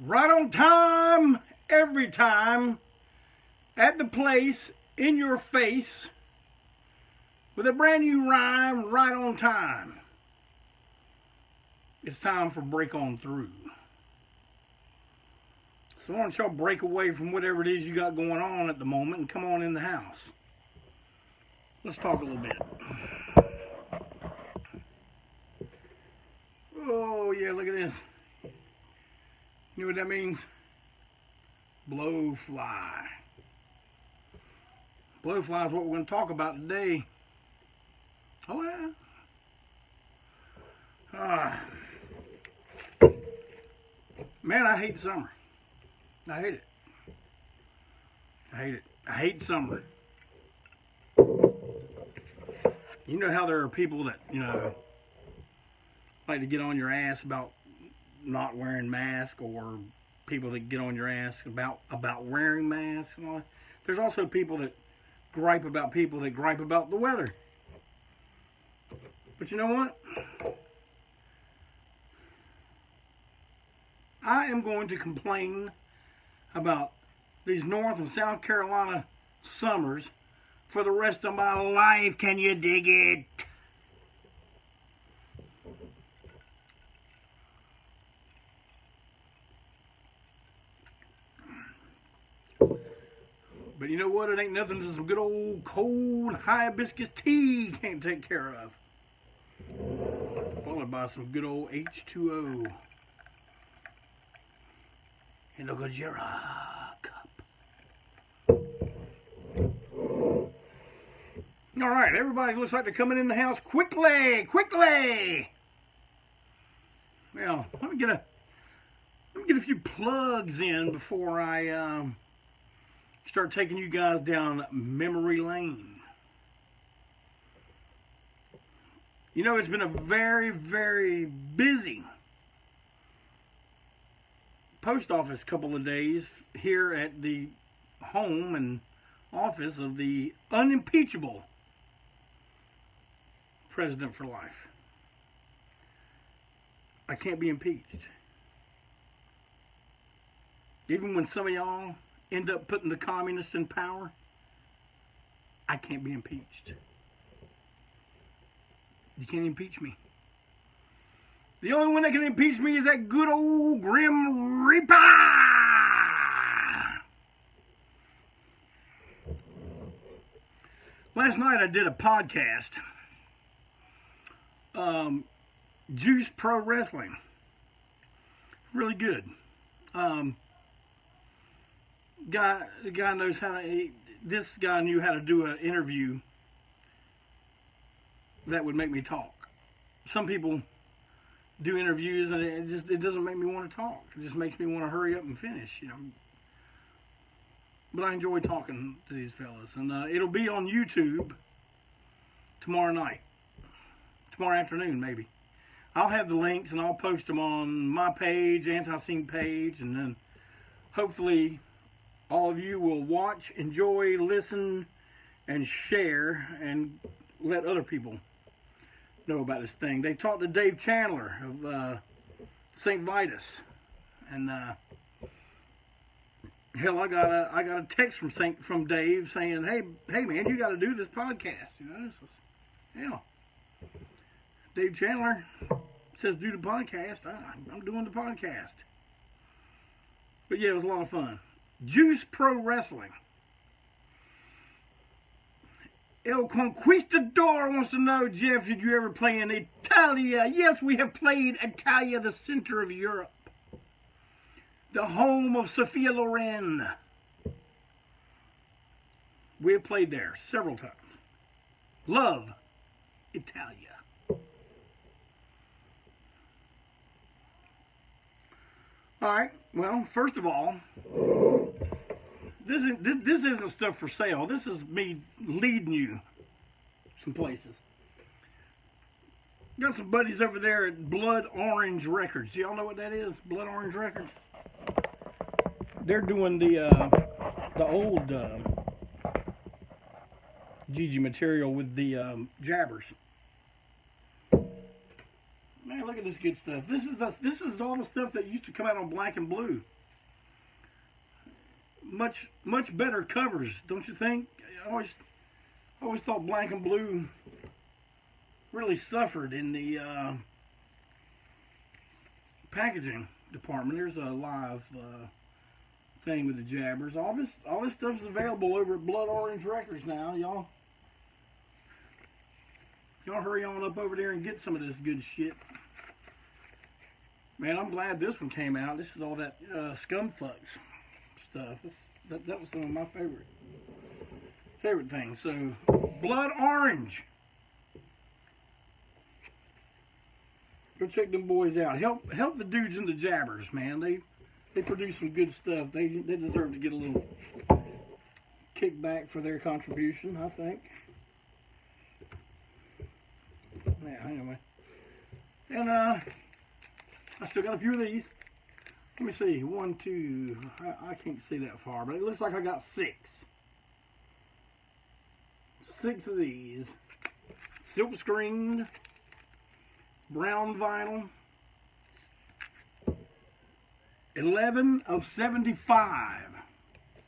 Right on time, every time, at the place, in your face, with a brand new rhyme, right on time. It's time for Break On Through. So why don't y'all break away from whatever it is you got going on at the moment and come on in the house. Let's talk a little bit. Oh yeah, look at this. You know what that means? Blowfly. Blowfly is what we're going to talk about today. Oh yeah. Man, I hate summer. I hate it. I hate it. I hate summer. You know how there are people that, like to get on your ass about not wearing masks, or people that get on your ass about wearing masks. There's also people that gripe about the weather. But you know what? I am going to complain about these North and South Carolina summers for the rest of my life. Can you dig it? But you know what? It ain't nothing that some good old cold hibiscus tea can't take care of. Followed by some good old H2O. In a Gojira cup. All right, everybody looks like they're coming in the house quickly. Well, let me get a few plugs in before I start taking you guys down memory lane. You know, it's been a very, very busy post office couple of days here at the home and office of the Unimpeachable President for life. I can't be impeached. Even when some of y'all end up putting the communists in power, I can't be impeached. You can't impeach me. The only one that can impeach me is that good old Grim Reaper. Last night I did a podcast. Juice Pro Wrestling. Really good. Guy knows how to. This guy knew how to do an interview that would make me talk. Some people do interviews and it doesn't make me want to talk. It just makes me want to hurry up and finish, But I enjoy talking to these fellas, and it'll be on YouTube tomorrow afternoon maybe. I'll have the links and I'll post them on my page, ANTiSEEN page, and then hopefully all of you will watch, enjoy, listen, and share, and let other people know about this thing. They talked to Dave Chandler of St. Vitus, and hell, I got a text from Dave saying, "Hey man, you got to do this podcast." So, yeah. Dave Chandler says do the podcast. I'm doing the podcast. But yeah, it was a lot of fun. Juice Pro Wrestling. El Conquistador wants to know, Jeff, did you ever play in Italia? Yes, we have played Italia, the center of Europe. The home of Sophia Loren. We have played there several times. Love Italia. All right, well, first of all, this isn't stuff for sale. This is me leading you some places. Got some buddies over there at Blood Orange Records. Do y'all know what that is? Blood Orange Records? They're doing the old Gigi material with the jabbers. Man, look look at this good stuff. This is all the stuff that used to come out on Black and Blue. Much better covers, don't you think? I always thought Black and Blue really suffered in the packaging department. There's a live thing with the jabbers. All this stuff is available over at Blood Orange Records now, y'all. Y'all hurry on up over there and get some of this good shit. Man, I'm glad this one came out. This is all that scumfucks stuff. That was some of my favorite things. So, Blood Orange. Go check them boys out. Help the dudes in the jabbers, man. They produce some good stuff. They deserve to get a little kickback for their contribution, I think. Yeah, anyway. And I still got a few of these. Let me see. 1, 2. I can't see that far, but it looks like I got 6. 6 of these. Silk screened. Brown vinyl. 11 of 75.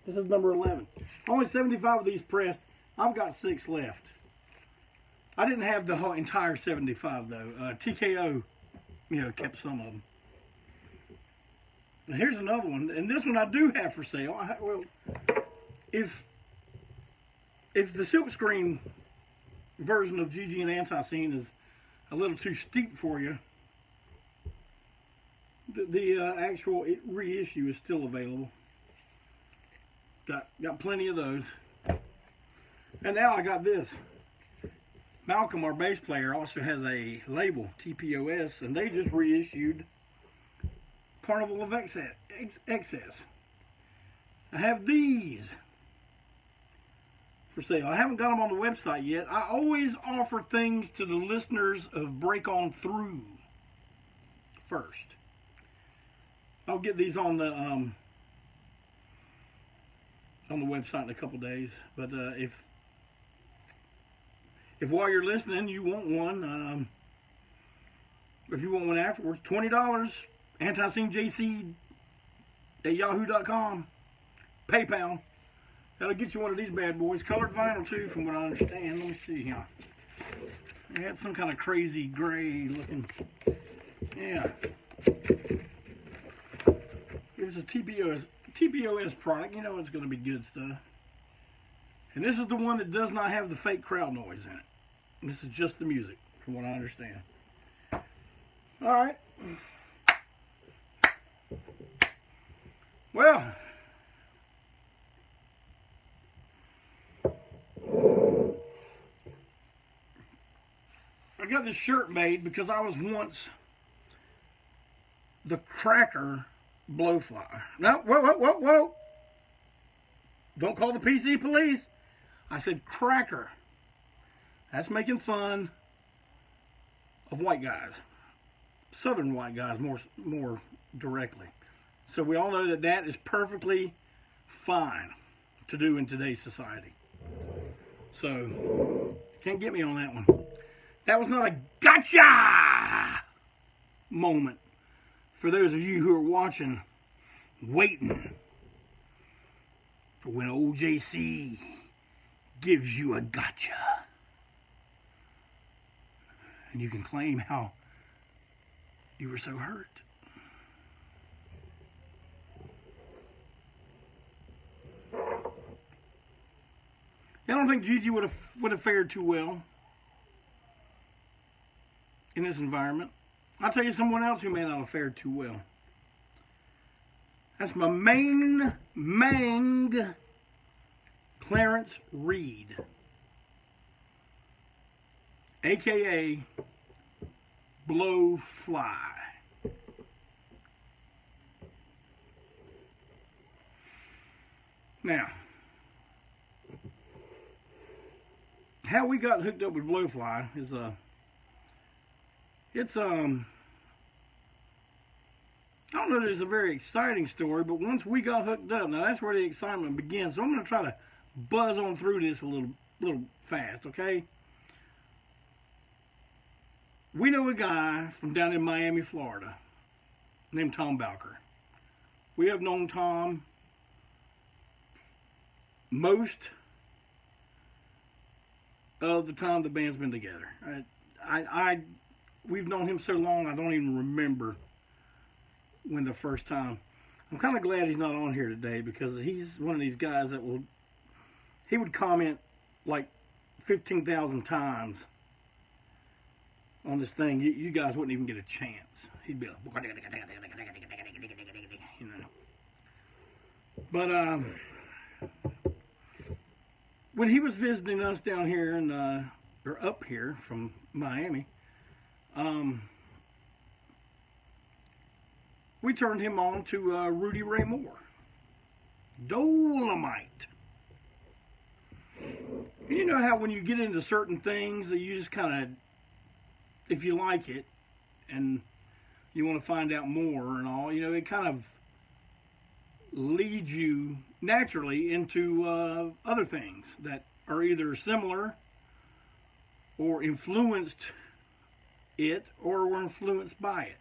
This is number 11. Only 75 of these pressed. I've got 6 left. I didn't have the whole entire 75 though. TKO, kept some of them. And here's another one, and this one I do have for sale. Well, if the silkscreen version of GG and ANTiSEEN is a little too steep for you, the actual reissue is still available. Got plenty of those. And now I got this. Malcolm, our bass player, also has a label, TPOS, and they just reissued Carnival of Excess. I have these for sale. I haven't got them on the website yet. I always offer things to the listeners of Break On Through first. I'll get these on the website in a couple days. But if while you're listening you want one, if you want one afterwards, $20. ANTiSEEN at yahoo.com. PayPal. That'll get you one of these bad boys. Colored vinyl too, from what I understand. Let me see here. They had some kind of crazy gray looking. Yeah. It's a TPOS product. You know it's going to be good stuff. And this is the one that does not have the fake crowd noise in it. And this is just the music, from what I understand. All right. Well, I got this shirt made because I was once the cracker blowfly. Now, whoa. Don't call the PC police. I said cracker. That's making fun of white guys. Southern white guys, more directly. So we all know that is perfectly fine to do in today's society. So, can't get me on that one. That was not a gotcha moment for those of you who are watching, waiting for when old JC gives you a gotcha. And you can claim how you were so hurt. I don't think Gigi would have fared too well in this environment. I'll tell you someone else who may not have fared too well. That's my main mang, Clarence Reed, aka Blowfly. Now, how we got hooked up with Blowfly is I don't know that it's a very exciting story, but once we got hooked up, now that's where the excitement begins. So I'm going to try to buzz on through this a little fast, okay? we know a guy from down in Miami, Florida, named Tom Bowker. We have known Tom most of the time the band's been together. We've known him so long, I don't even remember when the first time. I'm kind of glad he's not on here today, because he's one of these guys that he would comment like 15,000 times on this thing. You guys wouldn't even get a chance. He'd be like, you know. But when he was visiting us down here or up here from Miami, we turned him on to Rudy Ray Moore, Dolomite. And you know how when you get into certain things that you just kind of, if you like it and you want to find out more and all, you know, it kind of leads you naturally into other things that are either similar or influenced it or were influenced by it.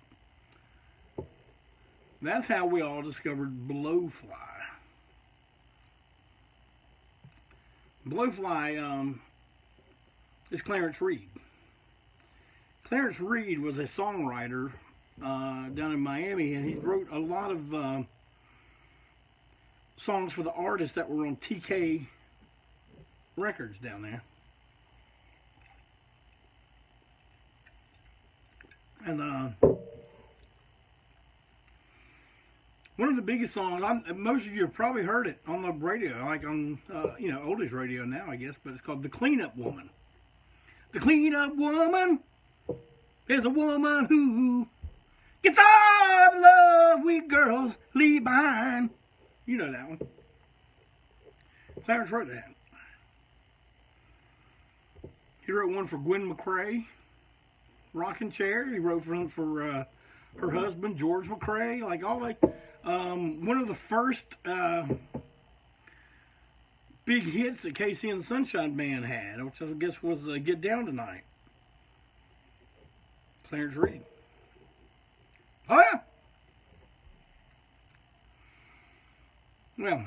That's how we all discovered Blowfly. Blowfly is Clarence Reed. Clarence Reed was a songwriter down in Miami, and he wrote a lot of songs for the artists that were on TK Records down there. And one of the biggest songs, most of you have probably heard it on the radio, like on, oldies radio now, I guess, but it's called The Cleanup Woman. The Cleanup Woman is a woman who gets all the love we girls leave behind. You know that one. Clarence wrote that. He wrote one for Gwen McCrae, Rocking Chair. He wrote for her husband, George McCrae, like all that. One of the first big hits that Casey and the Sunshine Band had, which I guess was Get Down Tonight. Clarence Reed. Oh, yeah. Well,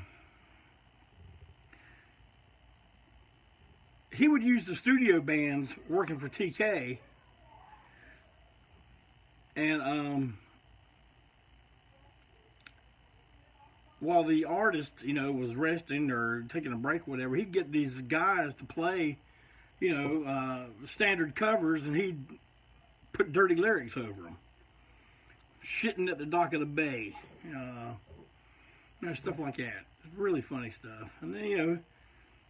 he would use the studio bands working for TK, and while the artist, was resting or taking a break or whatever, he'd get these guys to play, standard covers, and he'd put dirty lyrics over them. Shitting at the dock of the bay. Stuff like that. Really funny stuff. And then,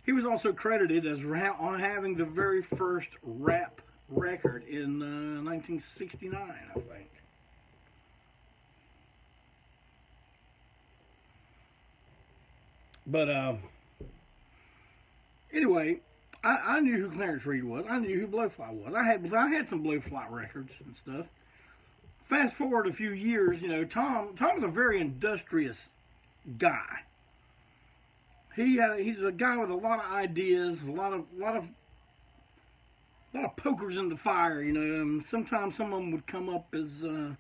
he was also credited as on having the very first rap record in 1969, I think. But anyway, I knew who Clarence Reed was. I knew who Blowfly was. I had some Blowfly records and stuff. Fast forward a few years, Tom was a very industrious guy. He's a guy with a lot of ideas, a lot of pokers in the fire. Sometimes some of them would come up as a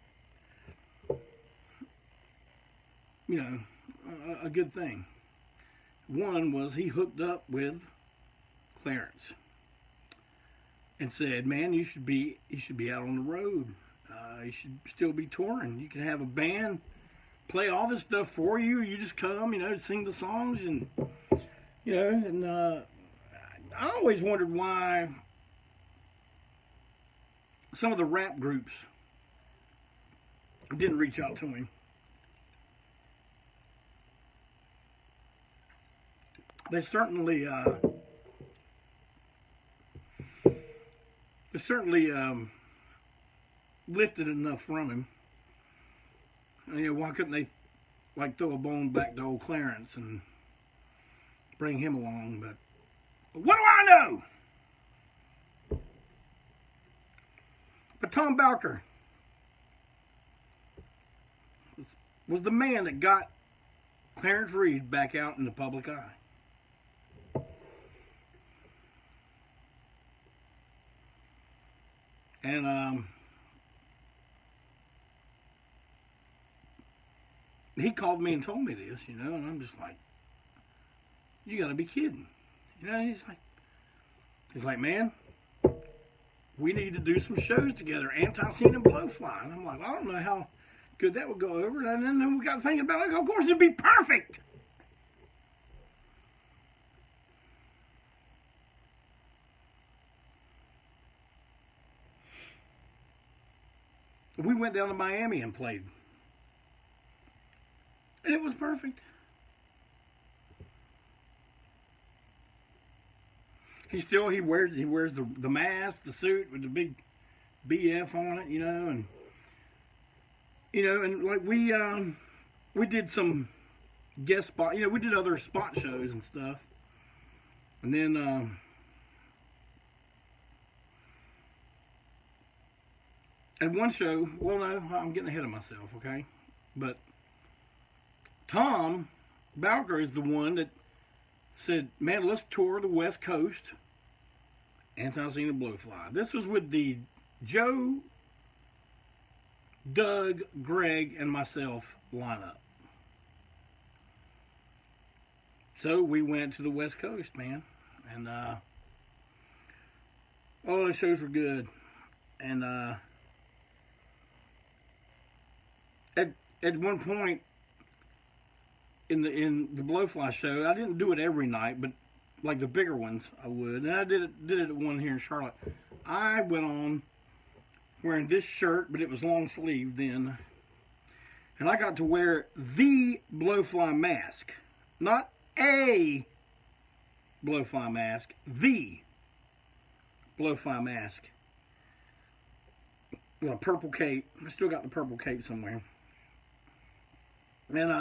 good thing. One was he hooked up with Clarence and said, "Man, you should be out on the road. You should still be touring. You can have a band play all this stuff for you. You just come, sing the songs, and I always wondered why some of the rap groups didn't reach out to him. They certainly lifted enough from him. Why couldn't they throw a bone back to old Clarence and bring him along? But what do I know? But Tom Bowker was the man that got Clarence Reed back out in the public eye. And he called me and told me this, you know, and I'm just like, you got to be kidding. You know, he's like, man, we need to do some shows together, ANTiSEEN and Blowfly. And I'm like, I don't know how good that would go over. And then we got thinking about it. Of course, it'd be perfect. We went down to Miami and played. And it was perfect. He wears the mask, the suit with the big BF on it, you know, and like we did some guest spot, you know, we did other spot shows and stuff. And then at one show, well, no, I'm getting ahead of myself, okay? But Tom Bowker is the one that said, man, let's tour the West Coast, ANTiSEEN and Blowfly. This was with the Joe, Doug, Greg, and myself lineup. So we went to the West Coast, man. And all the shows were good. And at one point in the Blowfly show, I didn't do it every night, but like the bigger ones, I would. And I did it at one here in Charlotte. I went on wearing this shirt, but it was long sleeve then. And I got to wear the Blowfly mask. Not a Blowfly mask. The Blowfly mask. With a purple cape. I still got the purple cape somewhere. And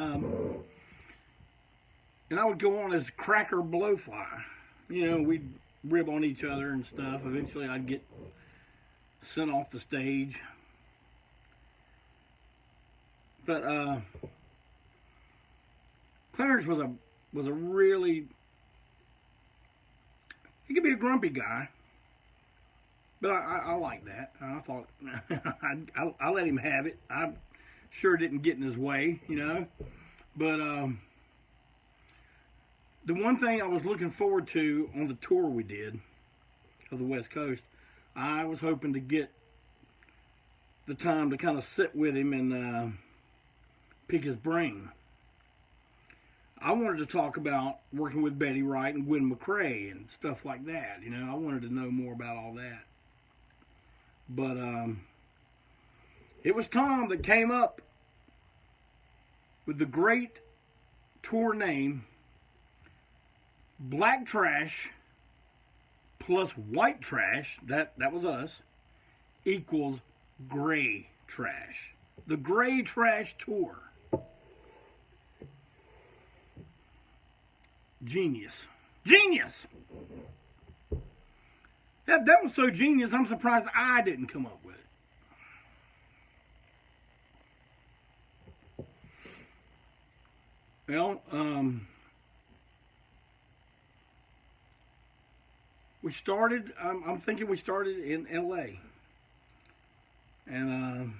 I would go on as Cracker Blowfly. You know, we'd rib on each other and stuff. Eventually I'd get sent off the stage. But Clarence was a really, he could be a grumpy guy, but I like that. I thought I let him have it. I sure didn't get in his way, you know. But the one thing I was looking forward to on the tour we did of the West Coast, I was hoping to get the time to kind of sit with him and pick his brain. I wanted to talk about working with Betty Wright and Gwen McCrae and stuff like that. You know, I wanted to know more about all that. But it was Tom that came up with the great tour name, Black Trash plus White Trash, that was us, equals Gray Trash. The Gray Trash Tour. Genius. Genius! That was so genius, I'm surprised I didn't come up with it. Well, we started, I'm thinking we started in LA. And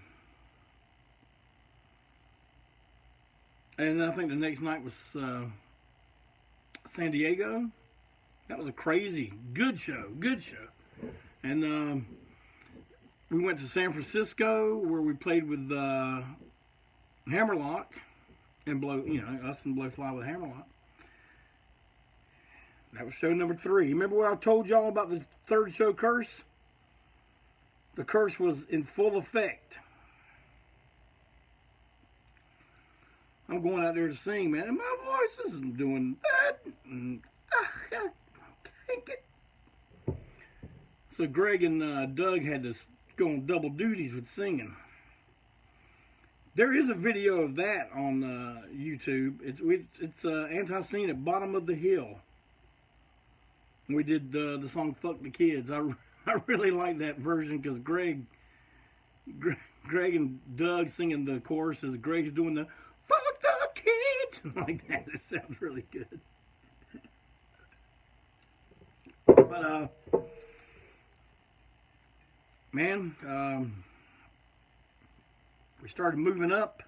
I think the next night was San Diego. That was a crazy, good show. And we went to San Francisco where we played with Hammerlock and us and Blowfly with Hammerlock. That was show number 3. Remember what I told y'all about the third show curse? The curse was in full effect. I'm going out there to sing, man, and my voice isn't doing that. And I can't get. So Greg and Doug had to go on double duties with singing. There is a video of that on YouTube. It's ANTiSEEN at Bottom of the Hill. We did the song "Fuck the Kids." I really like that version because Greg and Doug singing the choruses. Greg's doing the "Fuck the Kids" like that. It sounds really good. But man, we started moving up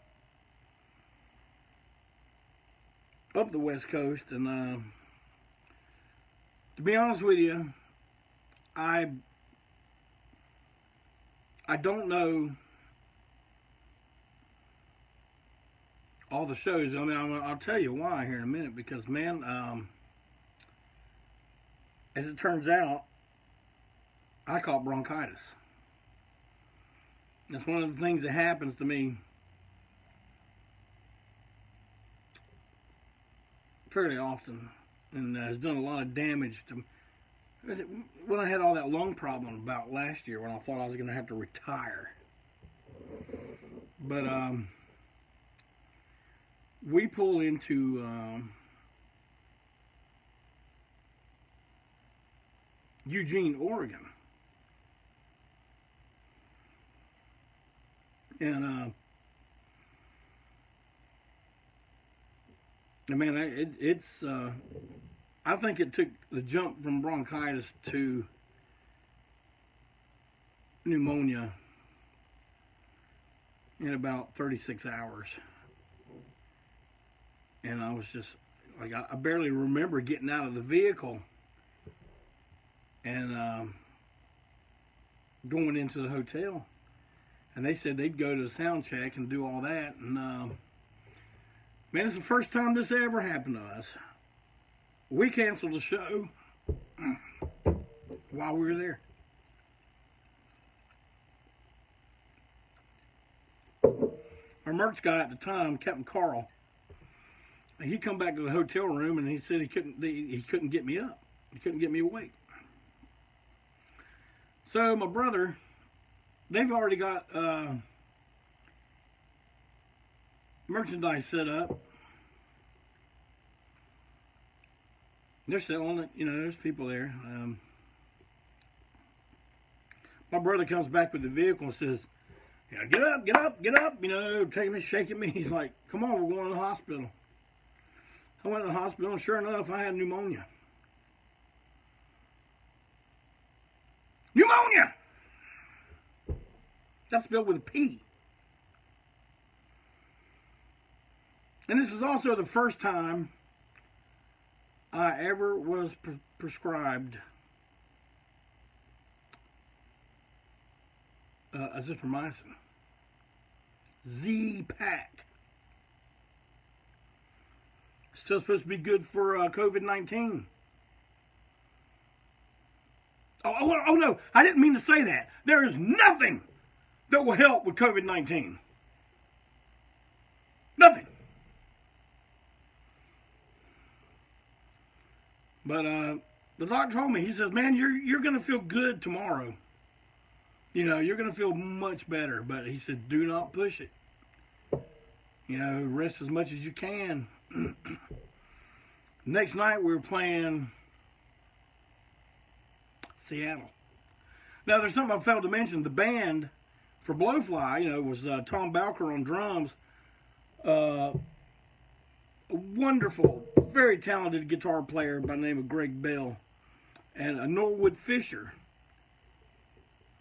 the West Coast, and to be honest with you, I don't know all the shows. I mean, I'll tell you why here in a minute, because, man, as it turns out, I caught bronchitis. That's one of the things that happens to me fairly often, and has done a lot of damage to when I had all that lung problem about last year, when I thought I was going to have to retire. But we pull into Eugene, Oregon, and man, it's I think it took the jump from bronchitis to pneumonia in about 36 hours. And I was just, like, I barely remember getting out of the vehicle and going into the hotel. And they said they'd go to the sound check and do all that. And, man, it's the first time this ever happened to us. We canceled the show while we were there. Our merch guy at the time, Captain Carl, he come back to the hotel room and he said he couldn't get me up. He couldn't get me awake. So my brother, they've already got merchandise set up. They're selling it, you know, there's people there. My brother comes back with the vehicle and says, "Yeah, get up, get up, get up," you know, taking me, shaking me. He's like, "Come on, we're going to the hospital." I went to the hospital, and sure enough, I had pneumonia. Pneumonia! That's spelled with a P. And this is also the first time I ever was prescribed azithromycin. Z-Pack. Still supposed to be good for COVID-19. Oh no, I didn't mean to say that. There is nothing that will help with COVID-19. Nothing. But the doctor told me, he says, "Man, you're going to feel good tomorrow. You know, you're going to feel much better." But he said, "Do not push it. You know, rest as much as you can." Next night we were playing Seattle. Now there's something I failed to mention. The band for Blowfly, you know, was Tom Bowker on drums. A wonderful, very talented guitar player by the name of Greg Bell, and a Norwood Fisher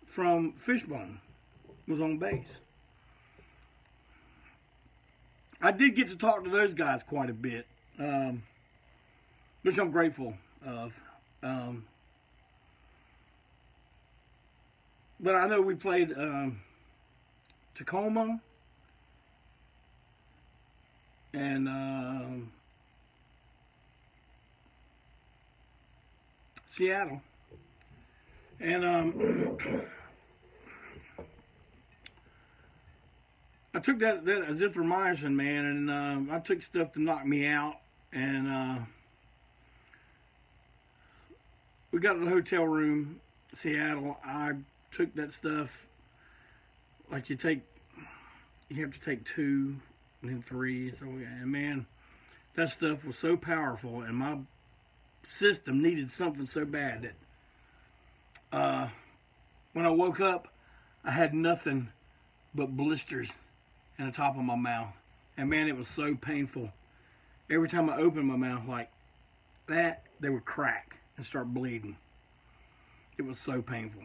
from Fishbone was on bass. I did get to talk to those guys quite a bit, which I'm grateful of. But I know we played Tacoma and Seattle. And I took that azithromycin, man, and I took stuff to knock me out. And we got to the hotel room, Seattle. I took that stuff like you have to take 2 and then 3. So, and man, that stuff was so powerful, and my system needed something so bad that when I woke up, I had nothing but blisters in the top of my mouth. And man, it was so painful. Every time I opened my mouth like that, they would crack and start bleeding. It was so painful.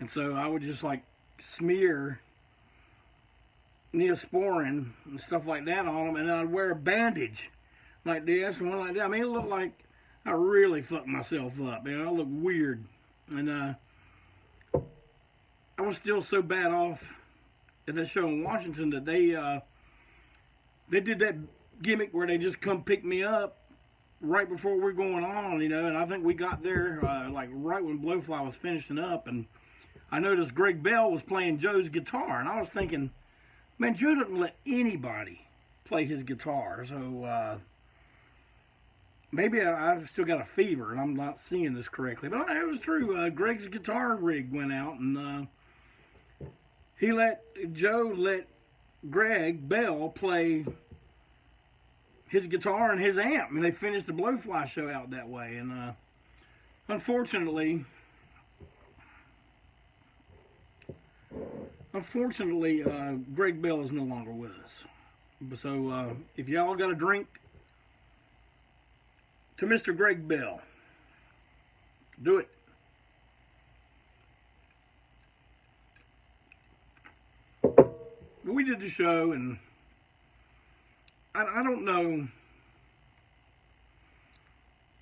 And so I would just like smear Neosporin and stuff like that on them, and then I'd wear a bandage like this and one like that. I mean, it looked like I really fucked myself up. You know, I looked weird. And I was still so bad off at that show in Washington that they did that gimmick where they just come pick me up right before we're going on, you know. And I think we got there like right when Blowfly was finishing up, and I noticed Greg Bell was playing Joe's guitar, and I was thinking, man, Joe doesn't let anybody play his guitar, so maybe I've still got a fever and I'm not seeing this correctly. But it was true. Greg's guitar rig went out, and Joe let Greg Bell play his guitar and his amp. I mean, they finished the Blowfly show out that way. And unfortunately, Greg Bell is no longer with us. So if y'all got a drink to Mr. Greg Bell, do it. We did the show, and I don't know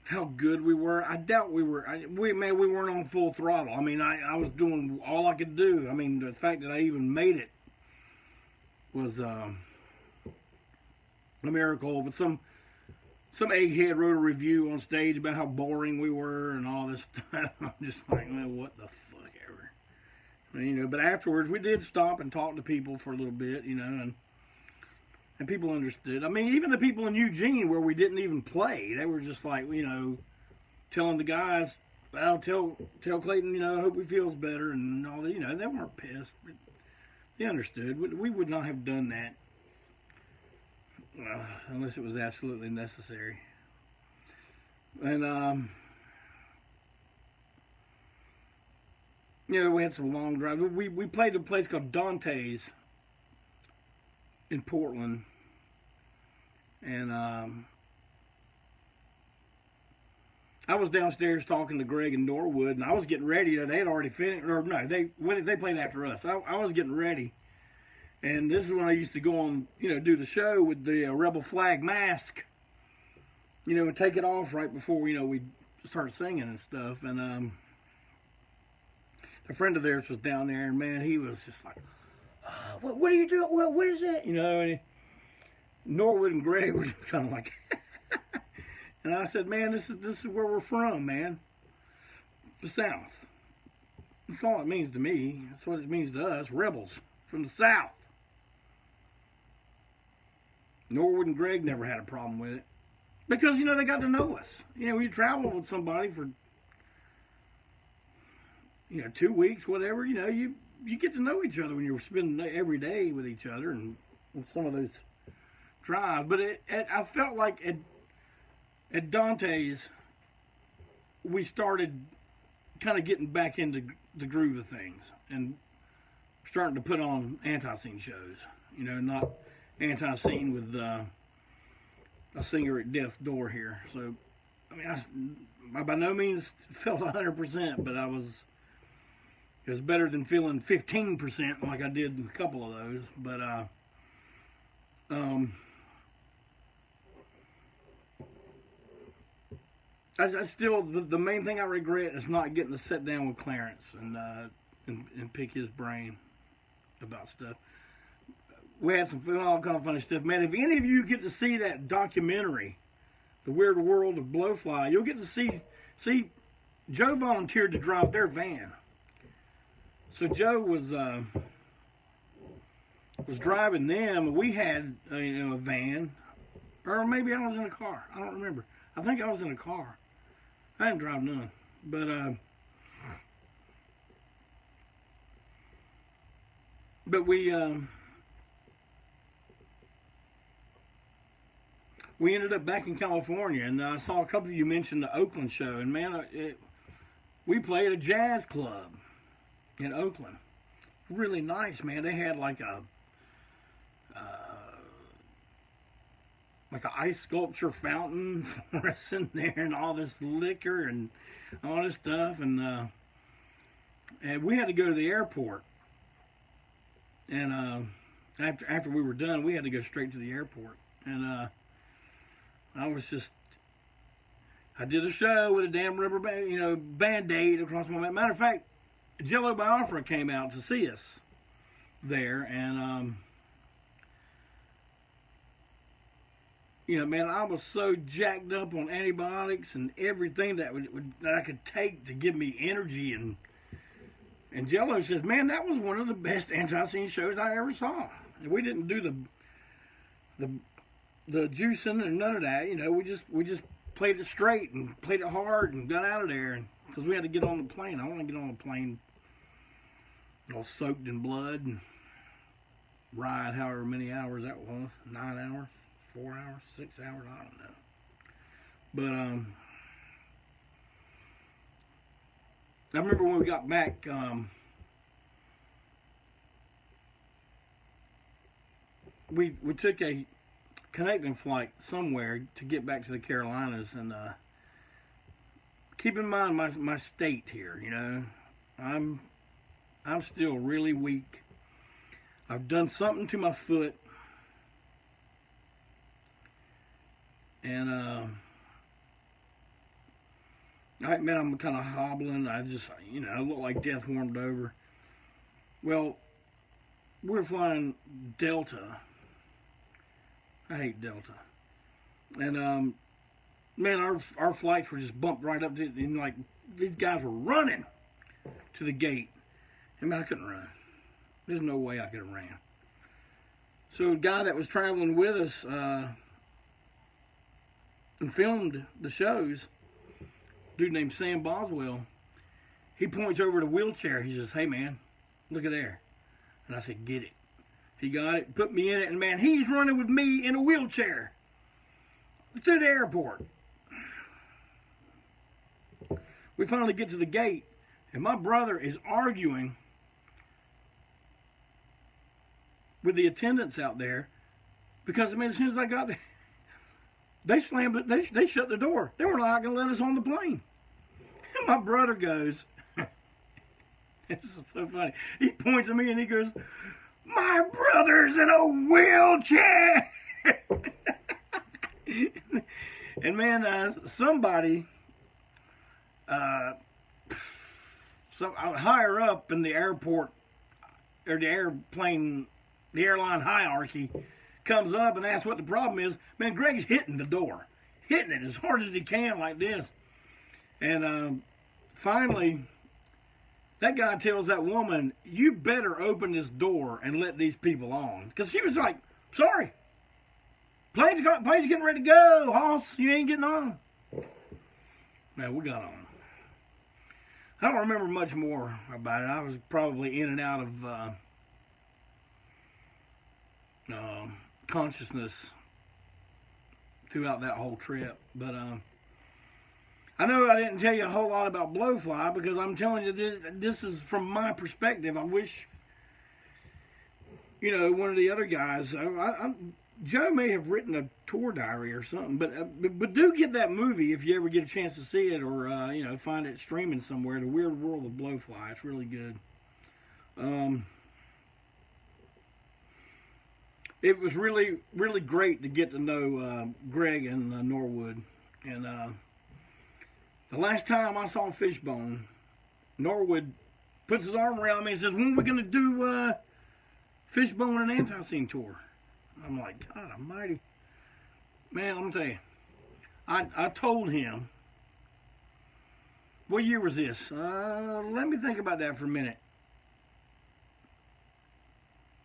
how good we were. I doubt we were. We weren't on full throttle. I mean, I was doing all I could do. I mean, the fact that I even made it was a miracle. But some egghead wrote a review on stage about how boring we were and all this stuff. I'm just like, man, what the fuck ever. I mean, you know, but afterwards we did stop and talk to people for a little bit, you know, and people understood. I mean, even the people in Eugene where we didn't even play, they were just like, you know, telling the guys, well, tell Clayton, you know, I hope he feels better and all that. You know, they weren't pissed. They understood. We would not have done that unless it was absolutely necessary. And you know, we had some long drives. We played a place called Dante's in Portland, and I was downstairs talking to Greg and Norwood, and I was getting ready. You know, they had already finished, or no, they played after us. I was getting ready, and this is when I used to go on, you know, do the show with the rebel flag mask, you know, and take it off right before, you know, we start singing and stuff. And a friend of theirs was down there, and man, he was just like, what are you doing? Well, what is that? You know, and Norwood and Greg were just kind of like, and I said, man, this is where we're from, man. The South. That's all it means to me. That's what it means to us, rebels from the South. Norwood and Greg never had a problem with it because, you know, they got to know us. You know, when you travel with somebody for, you know, 2 weeks, whatever, you know, you get to know each other when you're spending every day with each other and some of those drives. But I felt like at Dante's, we started kind of getting back into the groove of things and starting to put on ANTiSEEN shows. You know, not ANTiSEEN with a singer at death's door here. So, I mean, I by no means felt 100%, but it was better than feeling 15% like I did in a couple of those. But I still, the main thing I regret is not getting to sit down with Clarence and pick his brain about stuff. We had all kind of funny stuff. Man, if any of you get to see that documentary, The Weird World of Blowfly, you'll get to see Joe volunteered to drive their van. So Joe was driving them, and we had a van, or maybe I was in a car. I don't remember. I think I was in a car. I didn't drive none, but we ended up back in California, and I saw a couple of you mention the Oakland show, and man, we played a jazz club in Oakland. Really nice, man. They had like a ice sculpture fountain for us in there, and all this liquor and all this stuff. And And we had to go to the airport. And after we were done, we had to go straight to the airport. And I did a show with a damn rubber band, Band-Aid across my mouth. Matter of fact, Jello Biafra came out to see us there, and man, I was so jacked up on antibiotics and everything that I could take to give me energy, and Jello says, man, that was one of the best ANTiSEEN shows I ever saw. And we didn't do the juicing and none of that. We just played it straight and played it hard and got out of there, because we had to get on the plane. I want to get on the plane all soaked in blood and ride however many hours that was, 9 hours, 4 hours, 6 hours, I don't know. But I remember when we got back, we took a connecting flight somewhere to get back to the Carolinas, and keep in mind my state here. I'm still really weak. I've done something to my foot, and I'm kind of hobbling. I look like death warmed over. Well, we're flying Delta. I hate Delta. And man, our flights were just bumped right up to, and like these guys were running to the gate. And man, I couldn't run. There's no way I could have ran. So the guy that was traveling with us and filmed the shows, dude named Sam Boswell, he points over to the wheelchair. He says, hey man, look at there. And I said, get it. He got it, put me in it, and man, he's running with me in a wheelchair to the airport. We finally get to the gate, and my brother is arguing with the attendants out there, because, I mean, as soon as I got there, they slammed it, they shut the door. They were not going to let us on the plane. And my brother goes, this is so funny, he points at me and he goes, my brother's in a wheelchair. And man, somebody, some higher up in the airport, or the airline hierarchy, comes up and asks what the problem is. Man, Greg's hitting the door, hitting it as hard as he can like this. And finally, that guy tells that woman, you better open this door and let these people on. Because she was like, sorry, plane's getting ready to go, hoss. You ain't getting on. Man, we got on. I don't remember much more about it. I was probably in and out of consciousness throughout that whole trip. But I know I didn't tell you a whole lot about Blowfly, because I'm telling you this is from my perspective. I wish, one of the other guys, Joe may have written a tour diary or something, but do get that movie if you ever get a chance to see it, or find it streaming somewhere. The Weird World of Blowfly. It's really good. It was really, really great to get to know Greg and Norwood. And the last time I saw Fishbone, Norwood puts his arm around me and says, when are we going to do Fishbone and ANTiSEEN tour? I'm like, God almighty. Man, I'm going to tell you, I told him, what year was this? Let me think about that for a minute.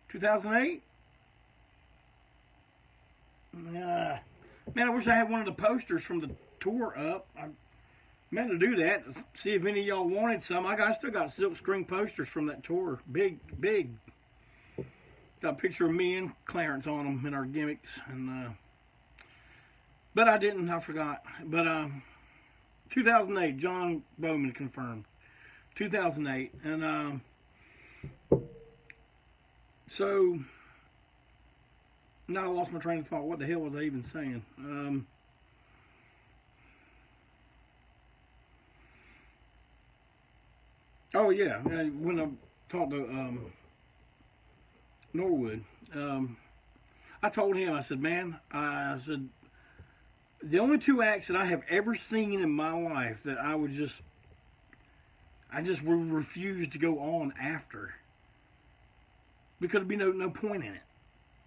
2008? Man, I wish I had one of the posters from the tour up. I meant to do that. See if any of y'all wanted some. I still got silk screen posters from that tour. Big. Got a picture of me and Clarence on them in our gimmicks. But I didn't. I forgot. But 2008, John Bowman confirmed. 2008. And so... Now I lost my train of thought. What the hell was I even saying? Oh yeah, when I talked to Norwood, I told him, I said, man, I said, the only two acts that I have ever seen in my life that I just would refuse to go on after, because there'd be no point in it,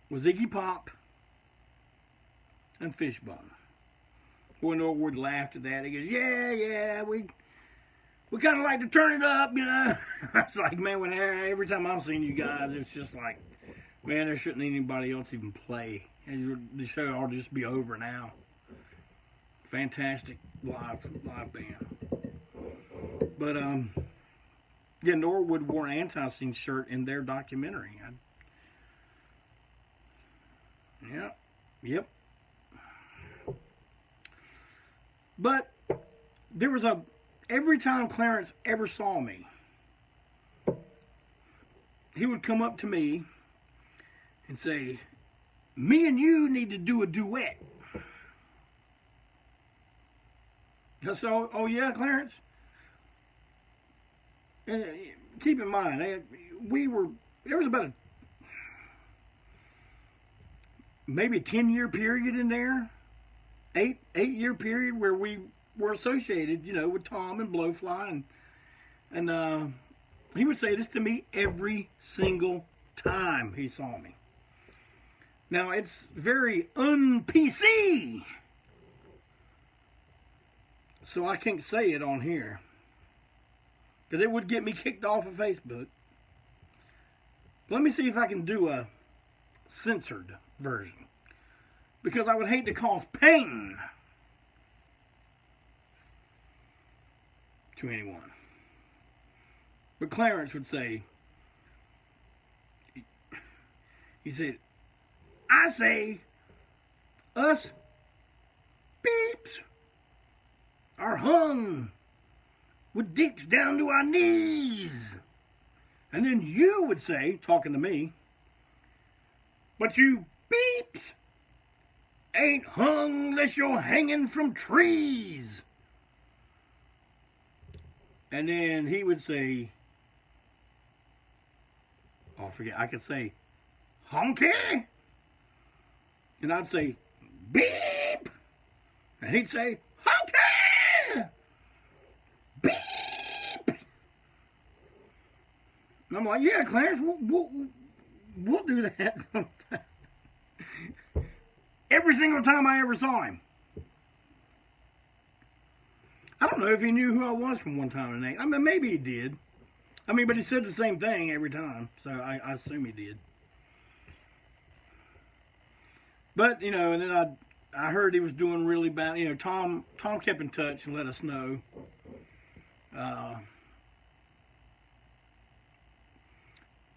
was Iggy Pop and Fishbone. Boy, Norwood laughed at that. He goes, yeah, we kind of like to turn it up, you know. I was like, man, every time I've seen you guys, it's just like, man, there shouldn't anybody else even play. The show ought to just be over now. Fantastic live band. But yeah, Norwood wore an ANTiSEEN shirt in their documentary. Yep. But there was every time Clarence ever saw me, he would come up to me and say, me and you need to do a duet. I said, oh yeah, Clarence? Keep in mind, there was about maybe a 10-year period in there, 8-year period where we were associated, you know, with Tom and Blowfly, and he would say this to me every single time he saw me. Now, it's very un-PC, so I can't say it on here, because it would get me kicked off of Facebook. Let me see if I can do a censored version, because I would hate to cause pain to anyone. But Clarence would say, he said, I say, us beeps are hung with dicks down to our knees. And then you would say, talking to me, but you beeps ain't hung unless you're hanging from trees. And then he would say, oh, I forget, I could say, honky. And I'd say, beep. And he'd say, honky. Beep. And I'm like, yeah, Clarence, we'll do that. Every single time I ever saw him. I don't know if he knew who I was from one time to the next. I mean, maybe he did. I mean, but he said the same thing every time, so I assume he did. But, you know, and then I heard he was doing really bad. You know, Tom kept in touch and let us know.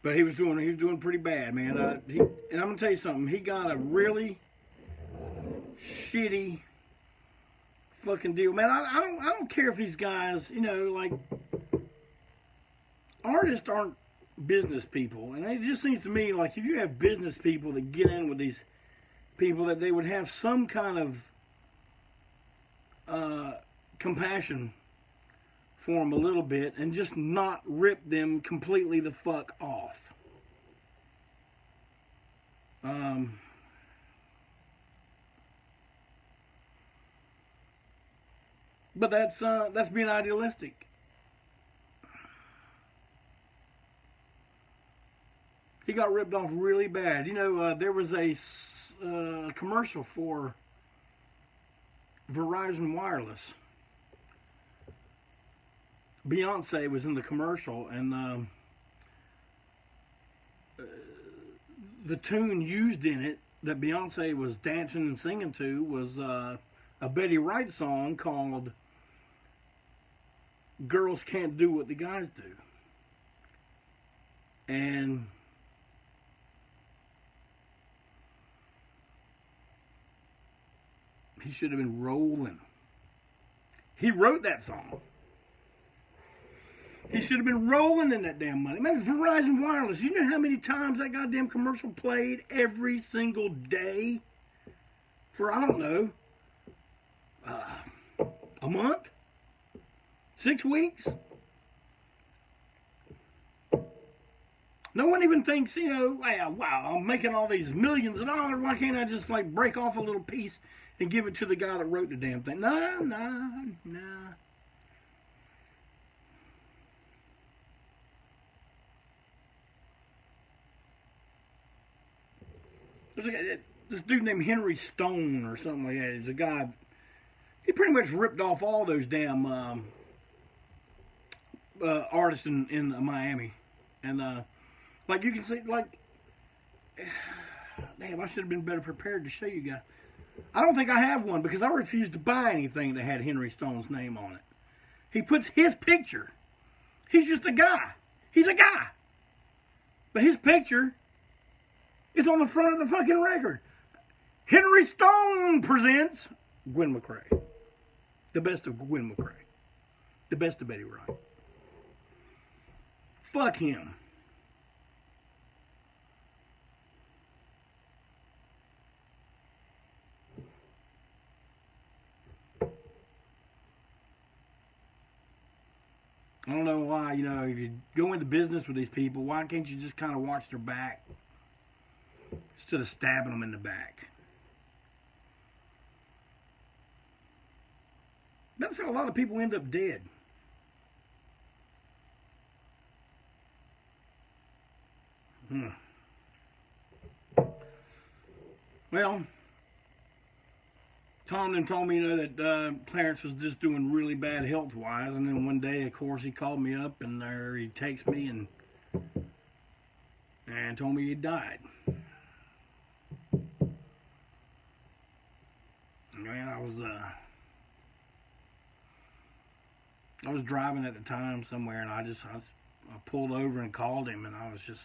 But he was doing pretty bad, man. And I'm gonna tell you something. He got a really shitty fucking deal, man. I don't care if these guys, you know, like, artists aren't business people, and it just seems to me like if you have business people that get in with these people, that they would have some kind of compassion for them a little bit and just not rip them completely the fuck off. But that's being idealistic. He got ripped off really bad. You know, there was a commercial for Verizon Wireless. Beyonce was in the commercial, and the tune used in it that Beyonce was dancing and singing to was a Betty Wright song called Girls Can't Do What the Guys Do. And he should have been rolling. He wrote that song. He should have been rolling in that damn money. Man, Verizon Wireless, you know how many times that goddamn commercial played every single day? For, I don't know, a month? 6 weeks? No one even thinks, you know, wow, I'm making all these millions of dollars. Why can't I just like break off a little piece and give it to the guy that wrote the damn thing? Nah. There's this dude named Henry Stone or something like that. He's a guy. He pretty much ripped off all those damn artists in Miami, and like you can see, like, damn, I should have been better prepared to show you guys. I don't think I have one because I refused to buy anything that had Henry Stone's name on it. He puts his picture. He's just a guy. He's a guy, but his picture is on the front of the fucking record. Henry Stone presents Gwen McCrae. The best of Gwen McCrae. The best of Betty Wright. Fuck him. I don't know why, you know, if you go into business with these people, why can't you just kind of watch their back instead of stabbing them in the back? That's how a lot of people end up dead. Well, Tom then told me, you know, that Clarence was just doing really bad health-wise, and then one day, of course, he called me up, and there he texted me and told me he died. Man, I was driving at the time somewhere, and I pulled over and called him, and I was just,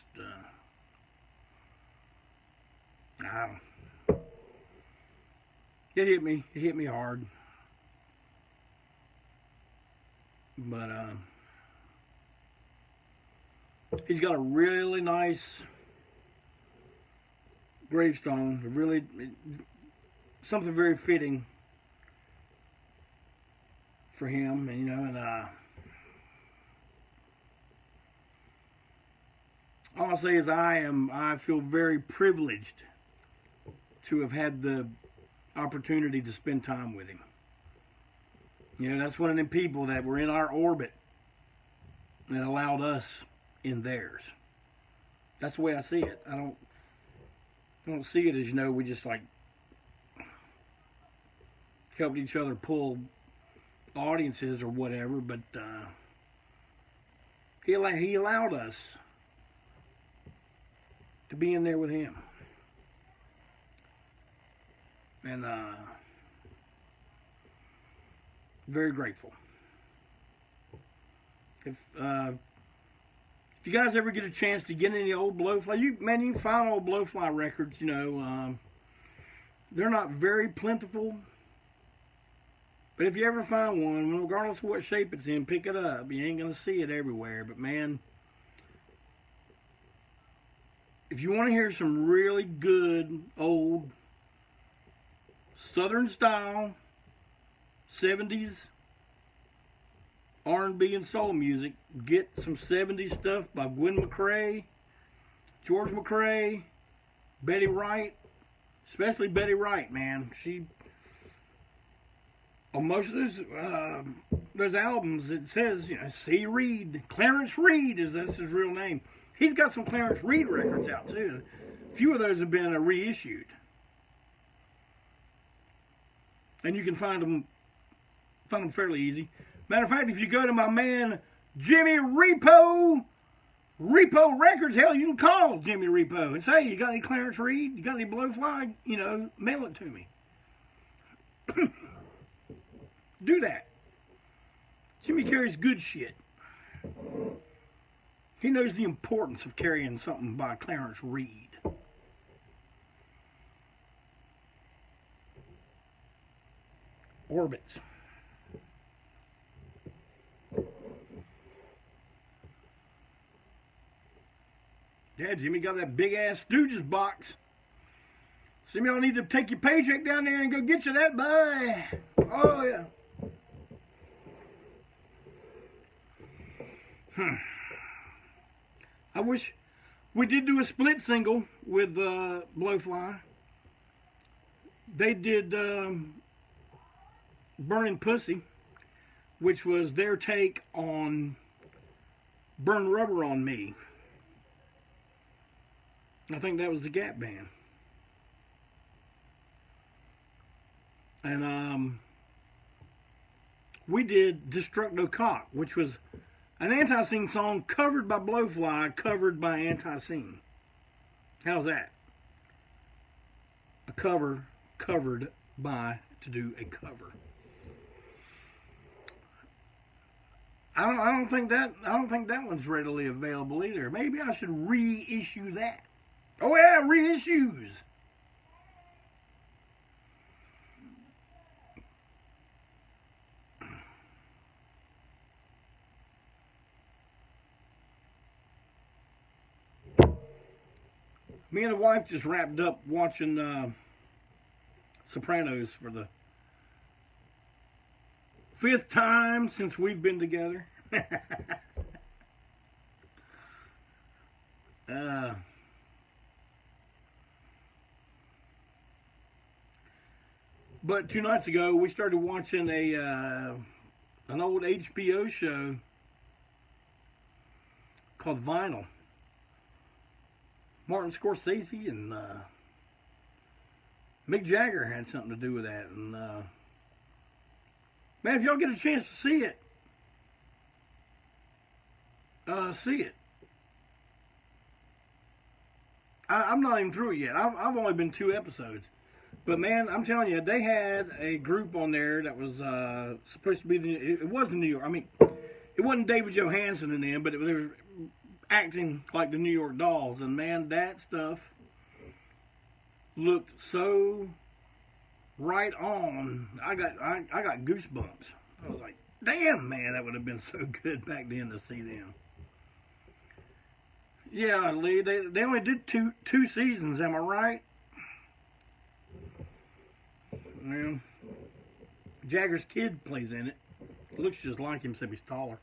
it hit me hard, but he's got a really nice gravestone, something very fitting for him, and you know, and all I'll say is I feel very privileged to have had the opportunity to spend time with him. You know, that's one of them people that were in our orbit that allowed us in theirs. That's the way I see it. I don't see it as, you know, we just like helped each other pull audiences or whatever, but he allowed us to be in there with him. And very grateful. If you guys ever get a chance to get any old Blowfly, you can find old Blowfly records, you know. They're not very plentiful. But if you ever find one, regardless of what shape it's in, pick it up. You ain't going to see it everywhere. But man, if you want to hear some really good old Southern style 70s R&B and soul music, get some 70s stuff by Gwen McCrae, George McCrae, Betty Wright, especially Betty Wright, man. On most of those albums, it says, you know, C. Reed. Clarence Reed that's his real name. He's got some Clarence Reed records out too. A few of those have been reissued. And you can find them fairly easy. Matter of fact, if you go to my man Jimmy Repo Records, hell, you can call Jimmy Repo and say, you got any Clarence Reed? You got any Blowfly? You know, mail it to me. Do that. Jimmy carries good shit. He knows the importance of carrying something by Clarence Reed. Orbits. Yeah, Jimmy got that big ass Stooges box. Some of y'all need to take your paycheck down there and go get you that, boy. Oh, yeah. I We did do a split single with Blowfly. They did Burning Pussy, which was their take on Burn Rubber on Me. I think that was the Gap Band. And we did Destructo Cock, which was an ANTiSEEN song covered by Blowfly, covered by ANTiSEEN. How's that? A cover covered by to do a cover. I don't think that one's readily available either. Maybe I should reissue that. Oh yeah, reissues. Me and the wife just wrapped up watching Sopranos for the 5th time since we've been together. But 2 nights ago, we started watching an old HBO show called Vinyl. Martin Scorsese and Mick Jagger had something to do with that. And man, if y'all get a chance to see it, see it. I'm not even through it yet. I've only been 2 episodes. But man, I'm telling you, they had a group on there that was supposed to be it wasn't New York. I mean, it wasn't David Johansen and them, but they were acting like the New York Dolls. And man, that stuff looked so right on. I got goosebumps. I was like, damn, man, that would have been so good back then to see them. Yeah, Lee, they only did two seasons, am I right? Well, Jagger's kid plays in it. Looks just like him, except he's taller.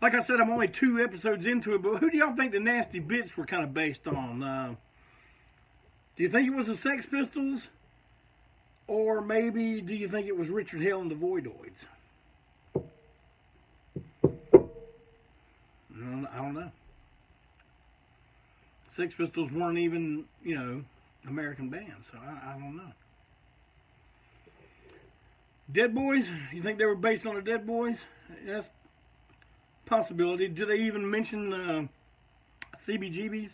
Like I said, I'm only 2 episodes into it, but who do y'all think the Nasty Bits were kind of based on? Do you think it was the Sex Pistols? Or maybe do you think it was Richard Hell and the Voidoids? I don't know. Sex Pistols weren't even, American bands, so I don't know. Dead Boys? You think they were based on the Dead Boys? That's a possibility. Do they even mention CBGBs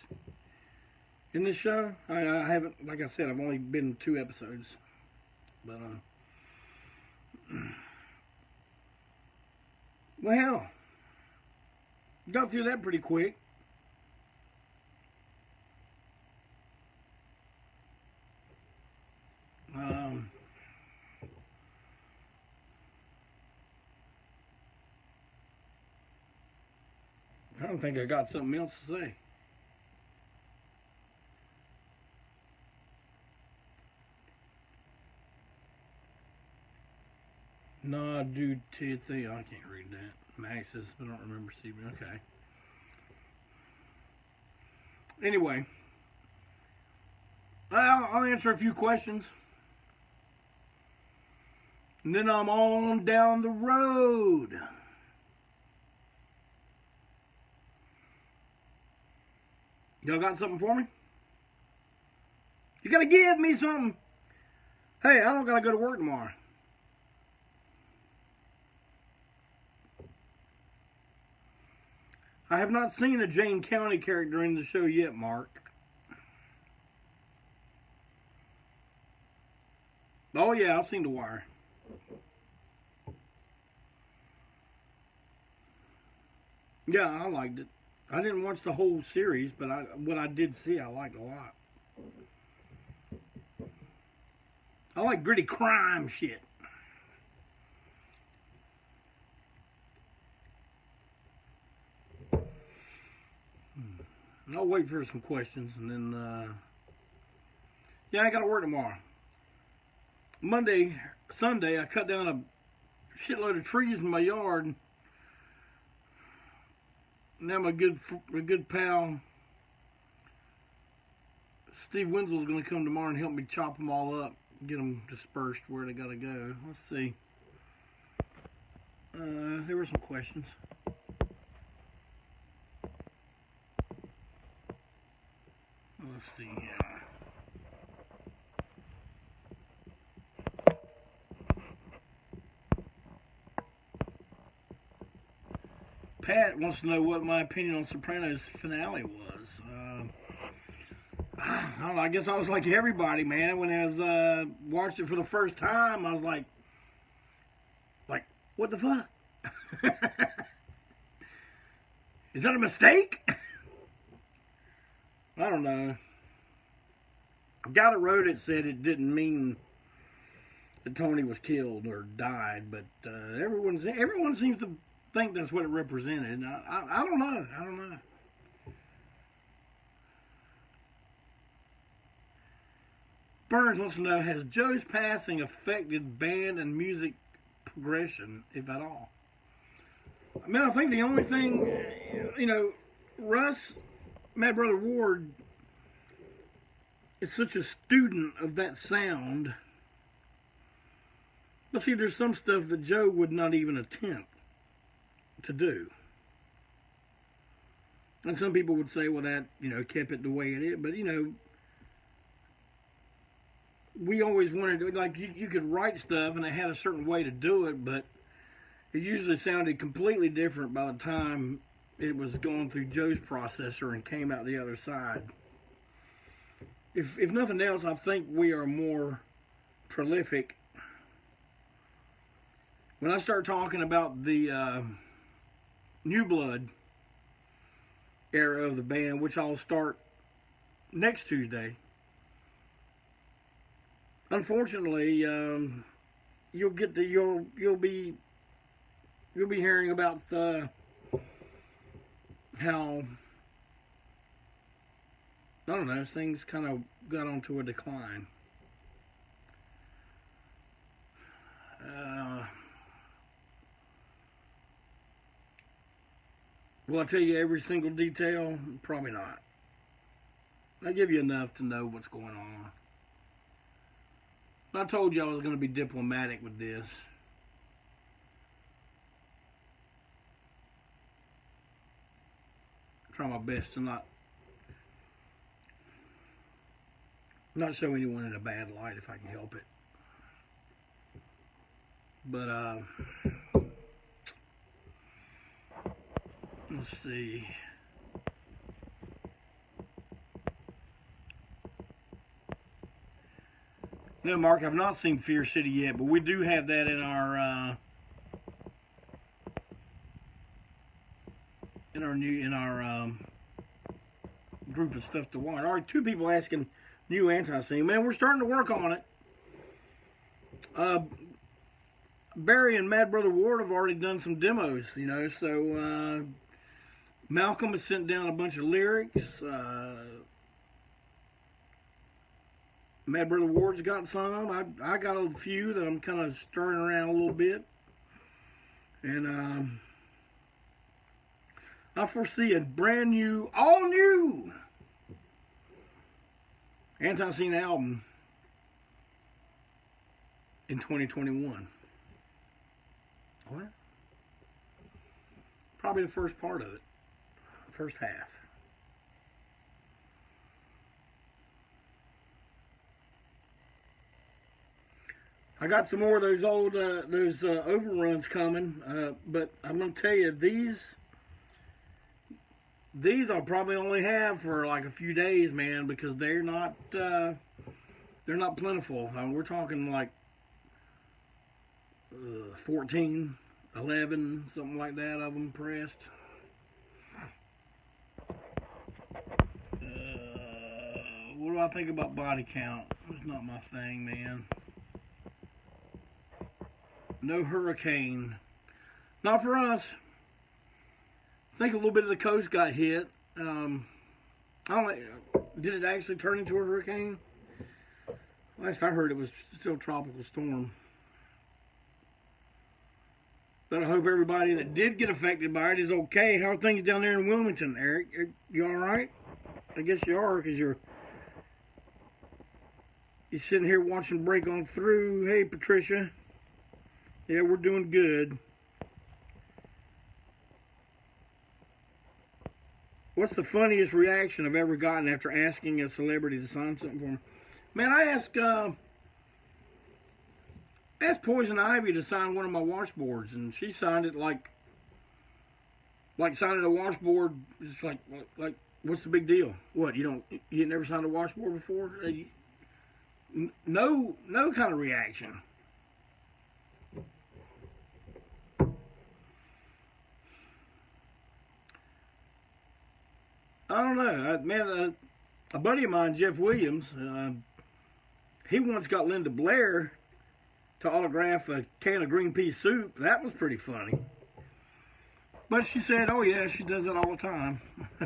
in this show? I haven't, like I said, I've only been 2 episodes. But, well, got through that pretty quick. I don't think I got something else to say. No, dude, I can't read that. Max's, I don't remember CB. Okay. Anyway, I'll answer a few questions. And then I'm on down the road. Y'all got something for me? You gotta give me something. Hey, I don't gotta go to work tomorrow. I have not seen a Jane County character in the show yet, Mark. Oh yeah, I've seen The Wire. Yeah, I liked it. I didn't watch the whole series, but what I did see, I liked a lot. I like gritty crime shit. I'll wait for some questions, and then, yeah, I got to work tomorrow. Sunday, I cut down a shitload of trees in my yard. Now my good pal Steve Wenzel's going to come tomorrow and help me chop them all up, get them dispersed where they got to go. Let's see. There were some questions. Let's see. Pat wants to know what my opinion on Sopranos finale was. I don't know, I guess I was like everybody, man. When I was watched it for the first time, I was like, what the fuck? Is that a mistake? I don't know. The guy that wrote it said it didn't mean that Tony was killed or died, but everyone seems to think that's what it represented. I don't know. I don't know. Burns wants to know, has Joe's passing affected band and music progression, if at all? I mean, I think the only thing, Russ, Mad Brother Ward, is such a student of that sound. But see, there's some stuff that Joe would not even attempt to do. And some people would say, well, that, kept it the way it is. But, we always wanted to, like, you could write stuff and it had a certain way to do it, but it usually sounded completely different by the time it was going through Joe's processor and came out the other side. If nothing else, I think we are more prolific. When I start talking about the New Blood era of the band, which I'll start next Tuesday, unfortunately, you'll be hearing about how, I don't know, things kind of got onto a decline. Will I tell you every single detail? Probably not. I give you enough to know what's going on. I told you I was going to be diplomatic with this. Try my best to not show anyone in a bad light if I can help it. But let's see. No, Mark, I've not seen Fear City yet, but we do have that in our group of stuff to watch. All right, 2 people asking new ANTiSEEN. Man, we're starting to work on it. Barry and Mad Brother Ward have already done some demos, so Malcolm has sent down a bunch of lyrics. Mad Brother Ward's got some. I got a few that I'm kind of stirring around a little bit. And I foresee a brand new, all new ANTiSEEN album in 2021. What? Probably the first part of it. First half. I got some more of those old overruns coming, but I'm going to tell you, these I'll probably only have for like a few days, man, because they're not plentiful. We're talking like 14, 11, something like that of them pressed. What do I think about body count? It's not my thing, man. No hurricane. Not for us. I think a little bit of the coast got hit. I don't know. Did it actually turn into a hurricane? Last I heard, it was still a tropical storm. But I hope everybody that did get affected by it is okay. How are things down there in Wilmington, Eric? You all right? I guess you are, because you're sitting here watching break on through. Hey, Patricia. Yeah, we're doing good. What's the funniest reaction I've ever gotten after asking a celebrity to sign something for me? Man, I asked Poison Ivy to sign one of my washboards, and she signed it like signing a washboard. It's like what's the big deal? What, you never signed a washboard before? No kind of reaction. I don't know, man. A buddy of mine, Jeff Williams, he once got Linda Blair to autograph a can of green pea soup. That was pretty funny. But she said, "Oh yeah, she does it all the time."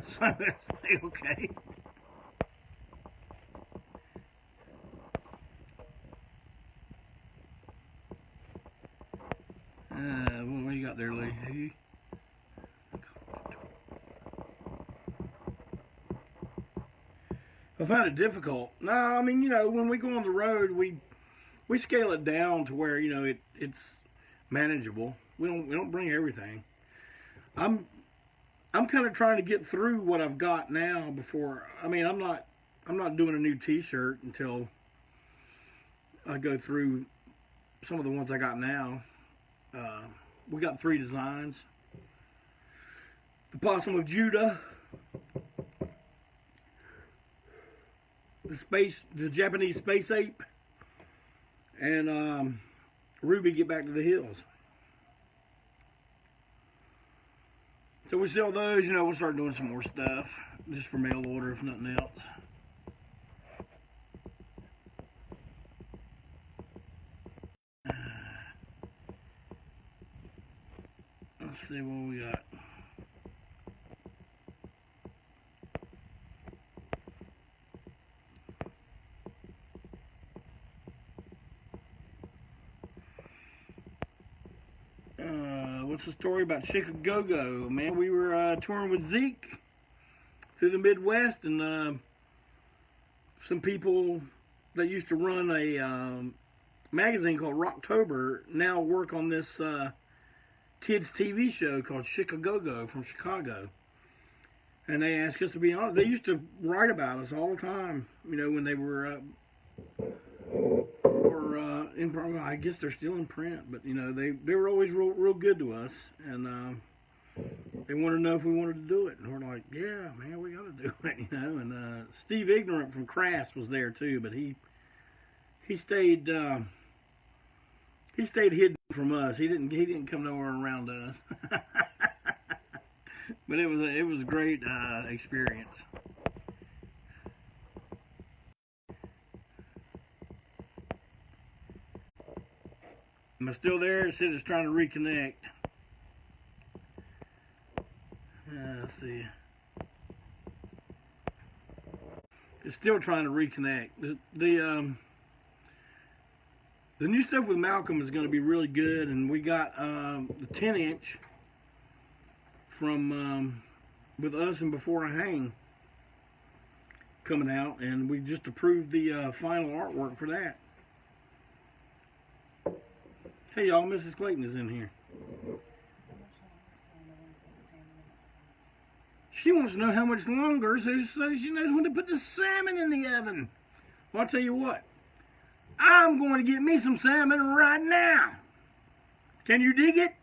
So I say, okay. What you got there, Lee? I find it difficult. No, I mean, when we go on the road, we scale it down to where it's manageable. We don't bring everything. I'm kind of trying to get through what I've got now before. I mean, I'm not doing a new T-shirt until I go through some of the ones I got now. We got 3 designs: the Possum of Judah, the Japanese space ape, and Ruby Get Back to the Hills. So we sell those. We'll start doing some more stuff just for mail order, if nothing else. Let's see what we got. What's the story about Chicago? Man, we were touring with Zeke through the Midwest, and some people that used to run a magazine called Rocktober now work on this kids TV show called Chicago from Chicago. And they asked us to be on it. They used to write about us all the time, when they were I guess they're still in print, but they were always real good to us, and they wanted to know if we wanted to do it, and we're like, yeah, man, we got to do it, And Steve Ignorant from Crass was there too, but he stayed hidden from us. He didn't come nowhere around us. But it was a great experience. Am I still there? It said it's trying to reconnect. Let's see. It's still trying to reconnect. The new stuff with Malcolm is going to be really good, and we got the 10-inch from with Us and Before I Hang coming out, and we just approved the final artwork for that. Hey y'all, Mrs. Clayton is in here. She wants to know how much longer so she knows when to put the salmon in the oven. Well, I'll tell you what. I'm going to get me some salmon right now. Can you dig it?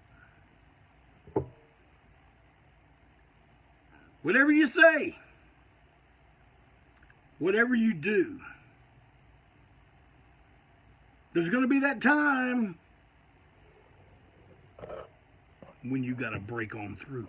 Whatever you say. Whatever you do. There's going to be that time when you got to break on through.